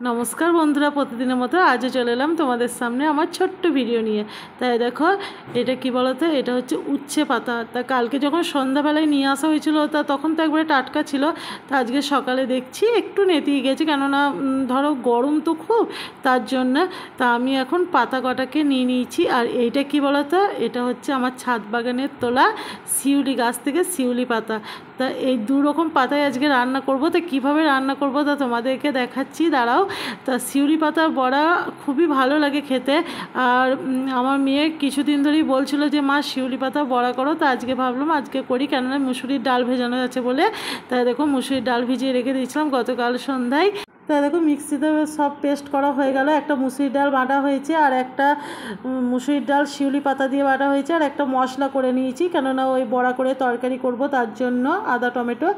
নমস্কার বন্ধুরা, প্রতিদিনের মতো আজও চলে এলাম তোমাদের সামনে আমার ছোট্ট ভিডিও নিয়ে। তাই দেখো, এটা কি বলতো, এটা হচ্ছে উচ্ছে পাতা। তা কালকে যখন সন্ধ্যাবেলায় নিয়ে আসা হয়েছিল তখন তো একবারে টাটকা ছিল। তা আজকে সকালে দেখছি একটু নেতিয়ে গেছে, কেননা ধরো গরম তো খুব, তার জন্য। তা আমি এখন পাতা কটাকে নিয়ে নিয়েছি। আর এইটা কি বলতো, এটা হচ্ছে আমার ছাদ বাগানের তোলা শিউলি গাছ থেকে শিউলি পাতা। তা এই দু রকম পাতায় আজকে রান্না করব। তা কীভাবে রান্না করব তা তোমাদেরকে দেখাচ্ছি, দাঁড়াও। তা শিউলি পাতার বড়া খুবই ভালো লাগে খেতে। আর আমার মেয়ে কিছুদিন ধরেই বলছিল যে মা শিউলি পাতা বড়া করো। তা আজকে ভাবলাম আজকে করি, কেননা মুসুরির ডাল ভেজানো আছে বলে। তাই দেখো, মুসুরির ডাল ভিজিয়ে রেখে দিয়েছিলাম গতকাল সন্ধ্যায়। তা দেখো, মিক্সিতে সব পেস্ট করা হয়ে গেল। একটা মুসুরির ডাল বাটা হয়েছে, আর একটা মুসুরির ডাল শিউলি পাতা দিয়ে বাটা হয়েছে, আর একটা মশলা করে নিয়েছি, কেননা ওই বড়া করে তরকারি করব তার জন্য। আদা টমেটো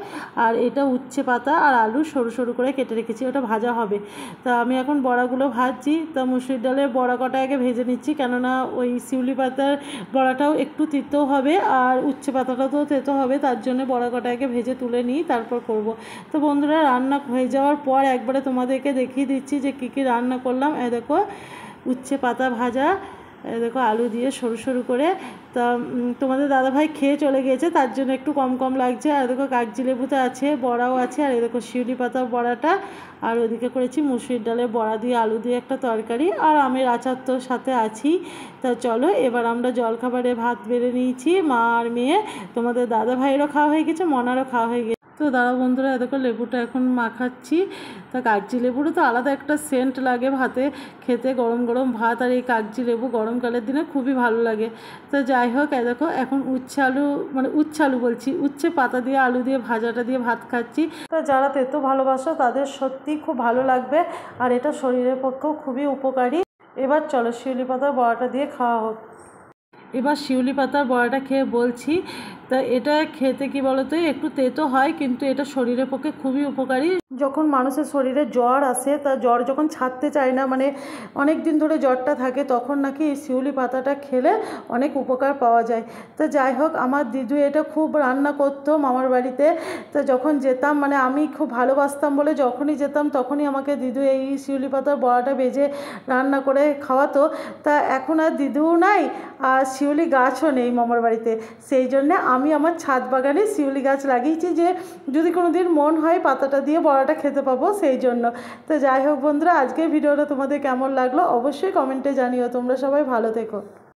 আর এটা উচ্ছে পাতা আর আলু সরু সরু করে কেটে রেখেছি, ওটা ভাজা হবে। তা আমি এখন বড়াগুলো ভাজছি। তা মুসুরির ডালের বড়া কটা আগে ভেজে নিচ্ছি, কেননা ওই শিউলি পাতার বড়াটাও একটু তিতো হবে, আর উচ্ছে পাতাটাও তো তেতো হবে, তার জন্য বড়া কটা আগে ভেজে তুলে নিই, তারপর করব। তো বন্ধুরা, রান্না হয়ে যাওয়ার পর একবারে তোমাদেরকে দেখিয়ে দিচ্ছি যে কী কী রান্না করলাম। এই দেখো, উচ্ছে পাতা ভাজা, দেখো আলু দিয়ে সরু সরু করে। তা তোমাদের দাদাভাই খেয়ে চলে গিয়েছে, তার জন্য একটু কম কম লাগছে। আর দেখো, কাগজি লেবুতে আছে, বড়াও আছে, আর দেখো শিউলি পাতা বড়াটা। আর ওদিকে করেছি মুসুরির ডালের বড়া দিয়ে আলু দিয়ে একটা তরকারি, আর আমের আচার তো সাথে আছি। তা চলো, এবার আমরা জলখাবারে ভাত বেড়ে নিয়েছি, মা আর মেয়ে। তোমাদের দাদাভাইয়েরও খাওয়া হয়ে গেছে, মনারও খাওয়া হয়ে গেছে। তো দাঁড়া বন্ধুরা, দেখো লেবুটা এখন মাখাচ্ছি। তা কাগজি লেবুরও তো আলাদা একটা সেন্ট লাগে ভাতে খেতে, গরম গরম ভাত আর এই কাগজি লেবু গরমকালের দিনে খুবই ভালো লাগে। তো যাই হোক, দেখো এখন উচ্ছে আলু বলছি, উচ্ছে পাতা দিয়ে আলু দিয়ে ভাজাটা দিয়ে ভাত খাচ্ছি। তো যারা তেতো ভালোবাসো তাদের সত্যি খুব ভালো লাগবে, আর এটা শরীরের পক্ষেও খুবই উপকারী। এবার চলো শিউলি পাতার বড়াটা দিয়ে খাওয়া হোক। এবার শিউলি পাতার বড়াটা খেয়ে বলছি। তা এটা খেতে কি বলতো, একটু তেতো হয়, কিন্তু এটা শরীরের পক্ষে খুবই উপকারী। যখন মানুষের শরীরে জ্বর আসে, তা জ্বর যখন ছাড়তে চায় না, মানে অনেক দিন ধরে জ্বরটা থাকে, তখন নাকি এই শিউলি পাতাটা খেলে অনেক উপকার পাওয়া যায়। তো যাই হোক, আমার দিদু এটা খুব রান্না করতো মামার বাড়িতে। তো যখন যেতাম, মানে আমি খুব ভালোবাসতাম বলে যখনই যেতাম তখনই আমাকে দিদু এই শিউলি পাতার বড়াটা ভেজে রান্না করে খাওয়াতো। তা এখন আর দিদুও নাই, আর শিউলি গাছও নেই মামার বাড়িতে। সেই জন্যে আমি আমার ছাদ বাগানে শিউলি গাছ লাগিয়েছি, যে যদি কোনো দিন মন হয় পাতাটা দিয়ে বড়াটা খেতে পাবো, সেই জন্য। তো যাই হোক বন্ধুরা, আজকের ভিডিওটা তোমাদের কেমন লাগলো অবশ্যই কমেন্টে জানিও। তোমরা সবাই ভালো থেকো।